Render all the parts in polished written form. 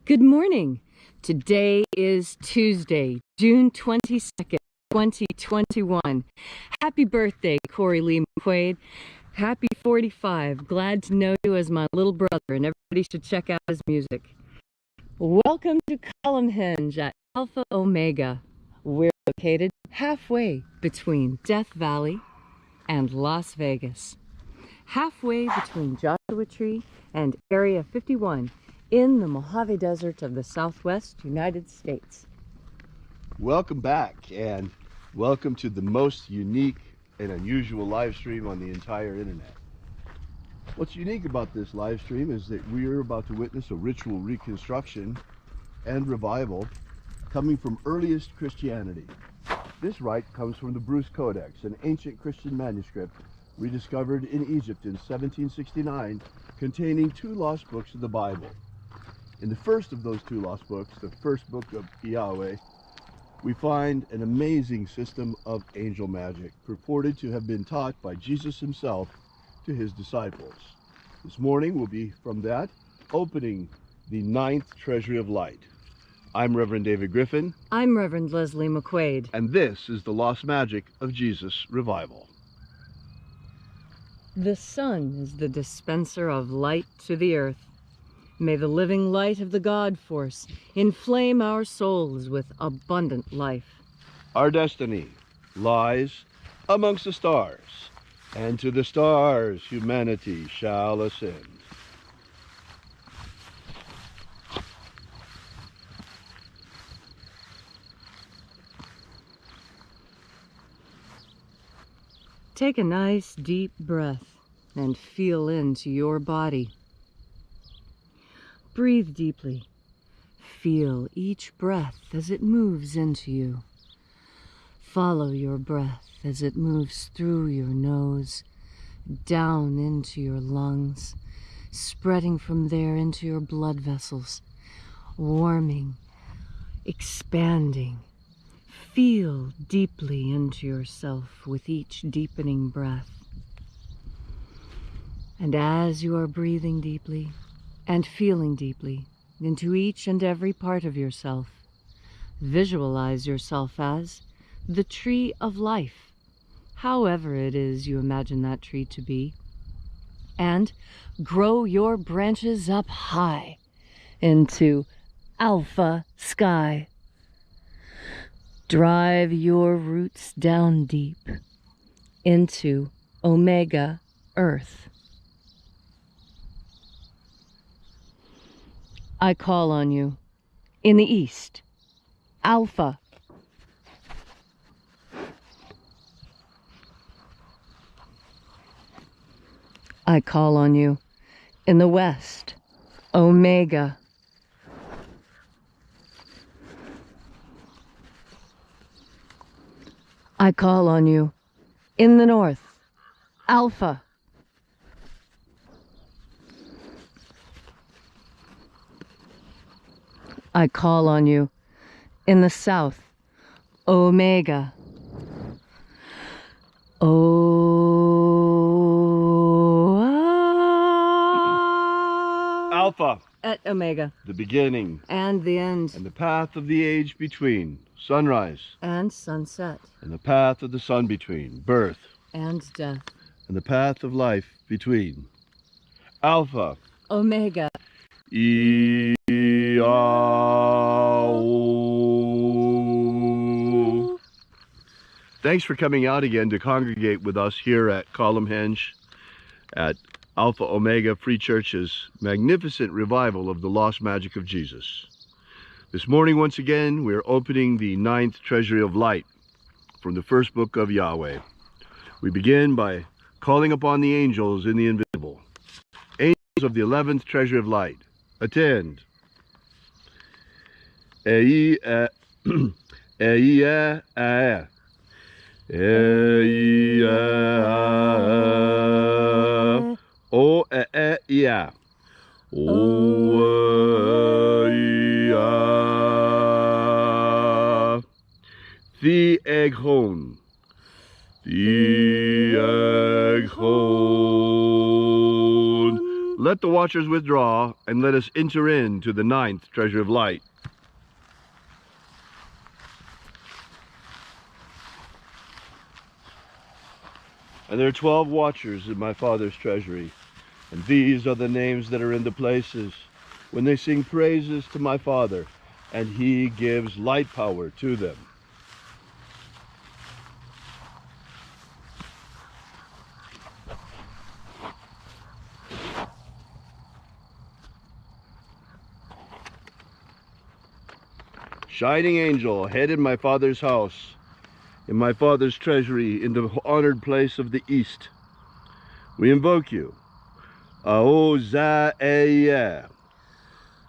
Good morning. Today is Tuesday, June 22nd, 2021. Happy birthday, Corey Lee McQuaid. Happy 45. Glad to know you as my little brother, and everybody should check out his music. Welcome to Column Hinge at Alpha Omega. We're located halfway between Death Valley and Las Vegas. Halfway between Joshua Tree and Area 51 in the Mojave Desert of the Southwest United States. Welcome back, and welcome to the most unique and unusual live stream on the entire internet. What's unique about this live stream is that we're about to witness a ritual reconstruction and revival coming from earliest Christianity. This rite comes from the Bruce Codex, an ancient Christian manuscript rediscovered in Egypt in 1769, containing two lost books of the Bible. In the first of those two lost books, the first book of Yahweh, we find an amazing system of angel magic purported to have been taught by Jesus himself to his disciples. This morning will be from that, opening the 9th Treasury of Light. I'm Reverend David Griffin. I'm Reverend Leslie McQuaid. And this is the Lost Magic of Jesus Revival. The sun is the dispenser of light to the earth. May the living light of the God Force inflame our souls with abundant life. Our destiny lies amongst the stars, and to the stars humanity shall ascend. Take a nice deep breath and feel into your body. Breathe deeply. Feel each breath as it moves into you. Follow your breath as it moves through your nose, down into your lungs, spreading from there into your blood vessels, warming, expanding. Feel deeply into yourself with each deepening breath. And as you are breathing deeply and feeling deeply into each and every part of yourself, visualize yourself as the tree of life, however it is you imagine that tree to be, and grow your branches up high into alpha sky. Drive your roots down deep into omega earth. I call on you in the east, alpha. I call on you in the west, omega. I call on you in the north, alpha. I call on you in the south, omega. Alpha. At omega. The beginning. And the end. And the path of the age between. Sunrise. And sunset. And the path of the sun between. Birth. And death. And the path of life between. Alpha. Omega. Thanks for coming out again to congregate with us here at Column Hinge at Alpha Omega Free Church's magnificent revival of the lost magic of Jesus. This morning, once again, we're opening the 9th Treasury of Light from the first book of Yahweh. We begin by calling upon the angels in the invisible. Angels of the 11th Treasury of Light, attend. The Eghon. The Eghon. Let the watchers withdraw, and let us enter into the 9th treasure of light. And there are 12 watchers in my Father's treasury, and these are the names that are in the places when they sing praises to my Father, and he gives light power to them. Shining angel, head in my Father's house, in my Father's treasury, in the honored place of the east. We invoke you. Aozaiah.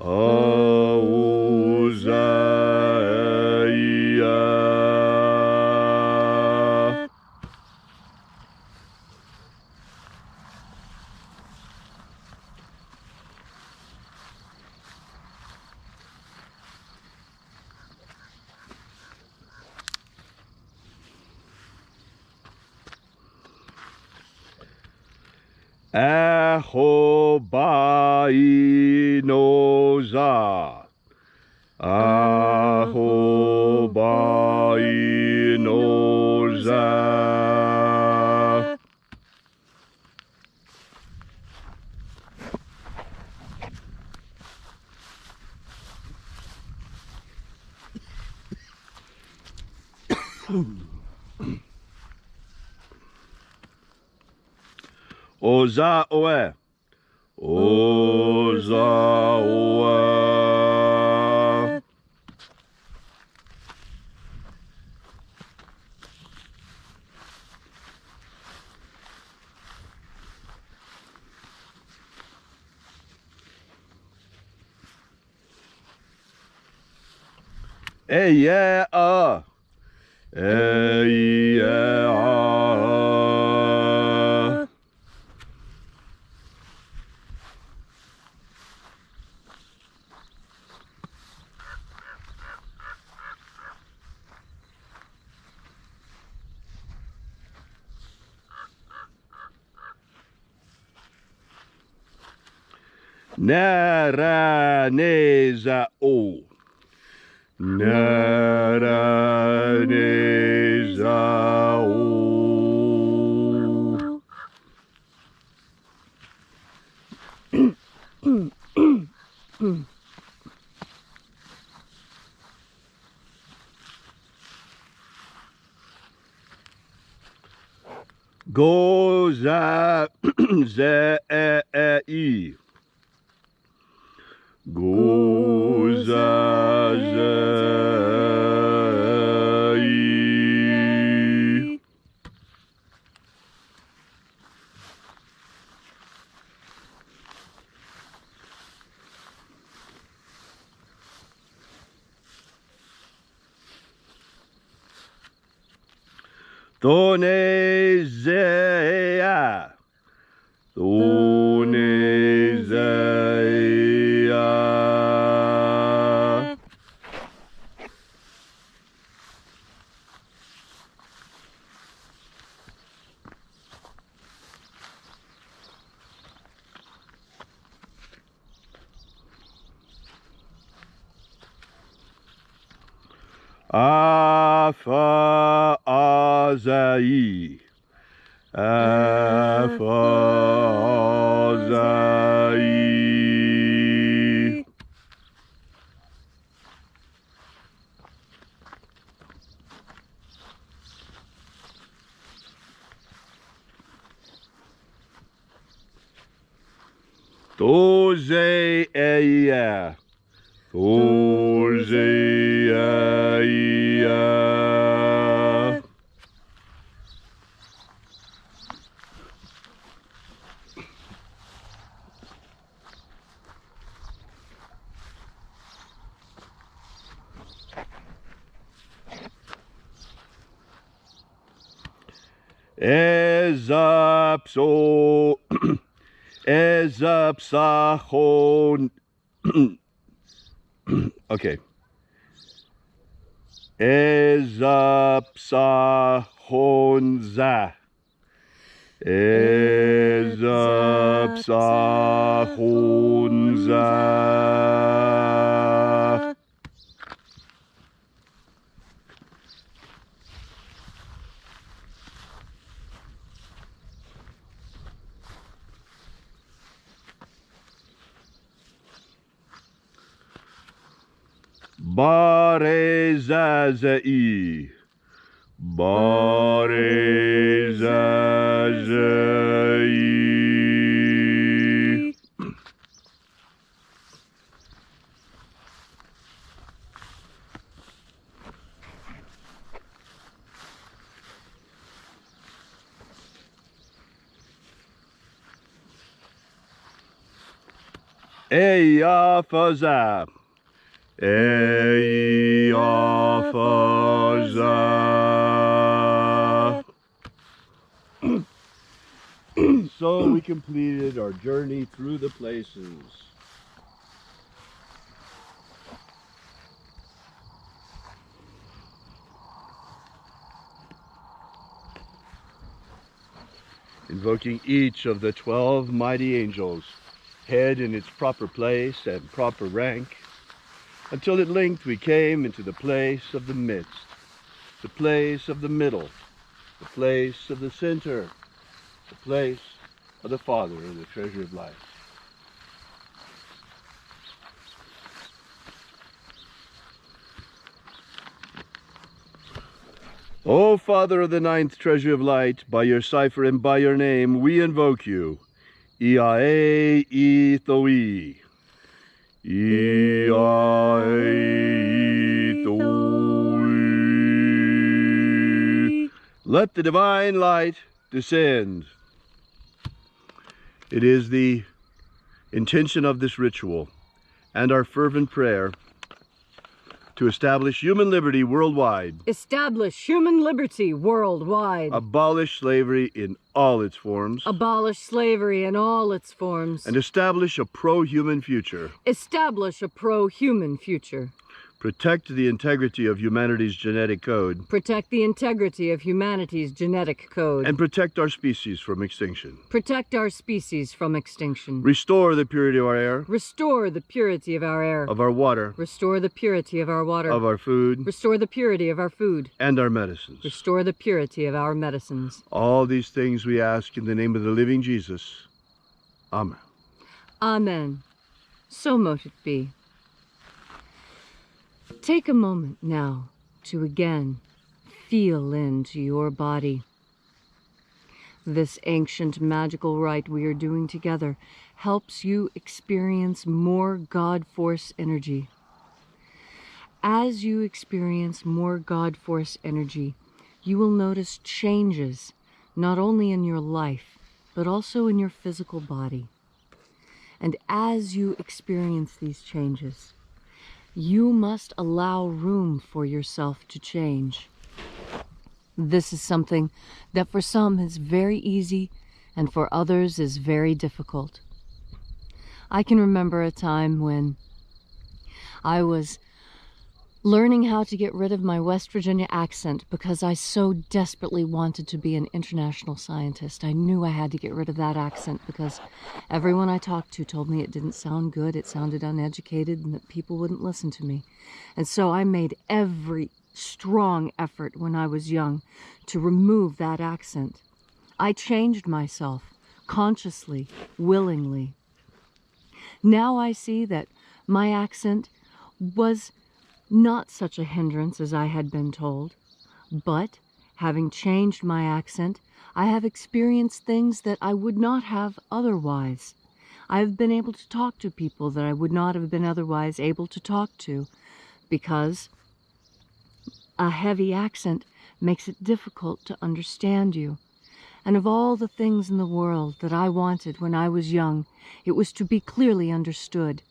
Aozaiah. Ahobainoza. Ahobainoza. Oza oe. Oza oe. Yeah, yeah. Naraneza o. Naraneza o. Goza ze e. Goza ze e. Thonezea. Thonezea. Afa Azai. Afa Azai. Tozeia. Tozeia. Ezapso. Ezapsachon. Okay. Ezapsachonza. Ezapsahunza. Barezazai. Barezazai. Eyafaza. Eyafaza. So we completed our journey through the places. Invoking each of the 12 mighty angels, head in its proper place and proper rank, until at length we came into the place of the midst, the place of the middle, the place of the center, the place of the Father and the treasure of life. O Father of the ninth treasure of light, by your cipher and by your name, we invoke you. Iae Ethoi. Iae Ethoi. Let the divine light descend. It is the intention of this ritual and our fervent prayer to establish human liberty worldwide. Establish human liberty worldwide. Abolish slavery in all its forms. Abolish slavery in all its forms. And establish a pro-human future. Establish a pro-human future. Protect the integrity of humanity's genetic code. Protect the integrity of humanity's genetic code. And protect our species from extinction. Protect our species from extinction. Restore the purity of our air. Restore the purity of our air. Of our water. Restore the purity of our water. Of our food. Restore the purity of our food. And our medicines. Restore the purity of our medicines. All these things we ask in the name of the living Jesus. Amen. Amen. So mote it be. Take a moment now to again feel into your body. This ancient magical rite we are doing together helps you experience more God Force energy. As you experience more God Force energy, you will notice changes not only in your life, but also in your physical body. And as you experience these changes, you must allow room for yourself to change. This is something that for some is very easy and for others is very difficult. I can remember a time when I was learning how to get rid of my West Virginia accent because I so desperately wanted to be an international scientist. I knew I had to get rid of that accent because everyone I talked to told me it didn't sound good, it sounded uneducated, and that people wouldn't listen to me. And so I made every strong effort when I was young to remove that accent. I changed myself consciously, willingly. Now I see that my accent was not such a hindrance as I had been told, but having changed my accent, I have experienced things that I would not have otherwise. I have been able to talk to people that I would not have been otherwise able to talk to because a heavy accent makes it difficult to understand you. And of all the things in the world that I wanted when I was young, it was to be clearly understood.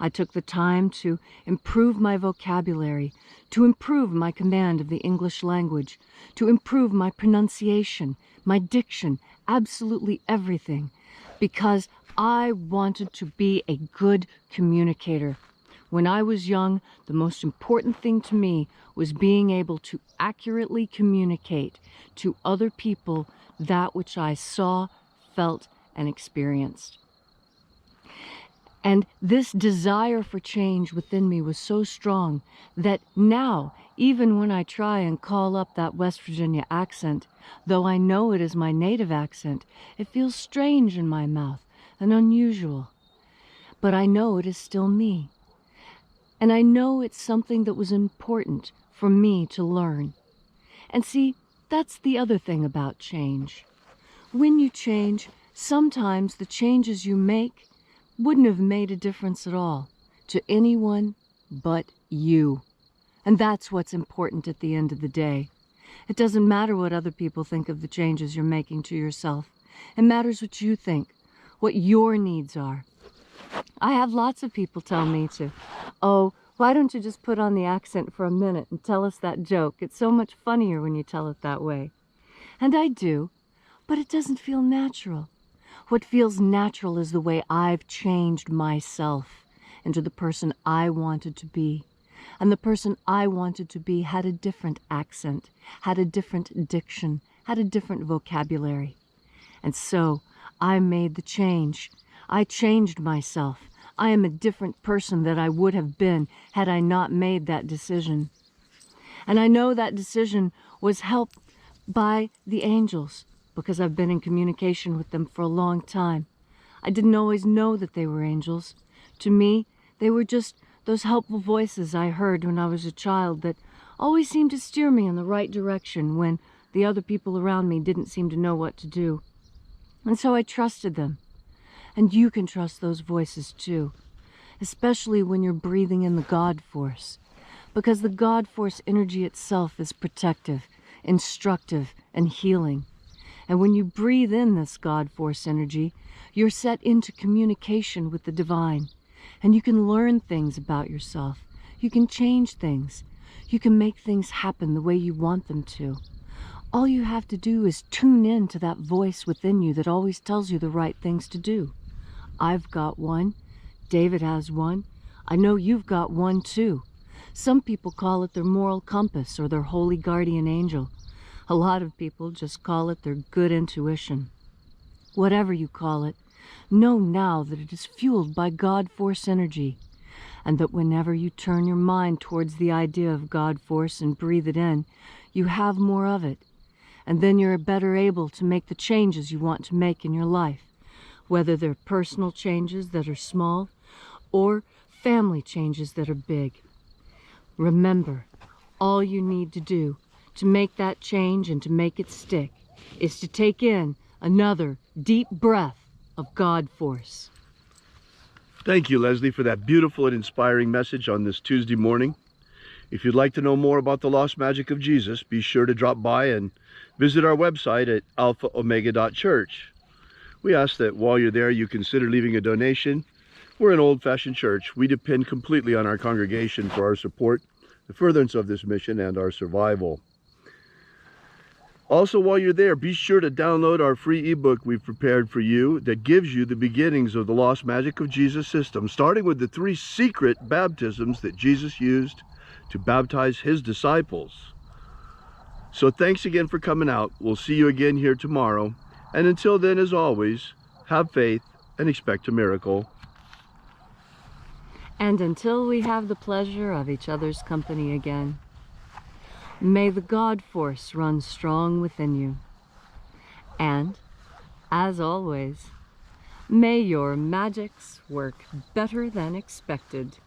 I took the time to improve my vocabulary, to improve my command of the English language, to improve my pronunciation, my diction, absolutely everything, because I wanted to be a good communicator. When I was young, the most important thing to me was being able to accurately communicate to other people that which I saw, felt, and experienced. And this desire for change within me was so strong that now, even when I try and call up that West Virginia accent, though I know it is my native accent, it feels strange in my mouth and unusual. But I know it is still me. And I know it's something that was important for me to learn. And see, that's the other thing about change. When you change, sometimes the changes you make wouldn't have made a difference at all to anyone but you. And that's what's important at the end of the day. It doesn't matter what other people think of the changes you're making to yourself. It matters what you think, what your needs are. I have lots of people tell me to, oh, why don't you just put on the accent for a minute and tell us that joke? It's so much funnier when you tell it that way. And I do, but it doesn't feel natural. What feels natural is the way I've changed myself into the person I wanted to be. And the person I wanted to be had a different accent, had a different diction, had a different vocabulary. And so I made the change. I changed myself. I am a different person than I would have been had I not made that decision. And I know that decision was helped by the angels because I've been in communication with them for a long time. I didn't always know that they were angels. To me, they were just those helpful voices I heard when I was a child that always seemed to steer me in the right direction when the other people around me didn't seem to know what to do. And so I trusted them. And you can trust those voices too, especially when you're breathing in the God Force, because the God Force energy itself is protective, instructive, and healing. And when you breathe in this God Force energy, you're set into communication with the divine, and you can learn things about yourself. You can change things. You can make things happen the way you want them to. All you have to do is tune in to that voice within you that always tells you the right things to do. I've got one. David has one. I know you've got one too. Some people call it their moral compass or their holy guardian angel. A lot of people just call it their good intuition. Whatever you call it, know now that it is fueled by God Force energy, and that whenever you turn your mind towards the idea of God Force and breathe it in, you have more of it. And then you're better able to make the changes you want to make in your life, whether they're personal changes that are small or family changes that are big. Remember, all you need to do to make that change and to make it stick is to take in another deep breath of God Force. Thank you, Leslie, for that beautiful and inspiring message on this Tuesday morning. If you'd like to know more about the lost magic of Jesus, be sure to drop by and visit our website at alphaomega.church. We ask that while you're there, you consider leaving a donation. We're an old-fashioned church. We depend completely on our congregation for our support, the furtherance of this mission, and our survival. Also, while you're there, be sure to download our free ebook we've prepared for you that gives you the beginnings of the Lost Magic of Jesus system, starting with the 3 secret baptisms that Jesus used to baptize his disciples. So thanks again for coming out. We'll see you again here tomorrow. And until then, as always, have faith and expect a miracle. And until we have the pleasure of each other's company again, may the God Force run strong within you. And, as always, may your magics work better than expected.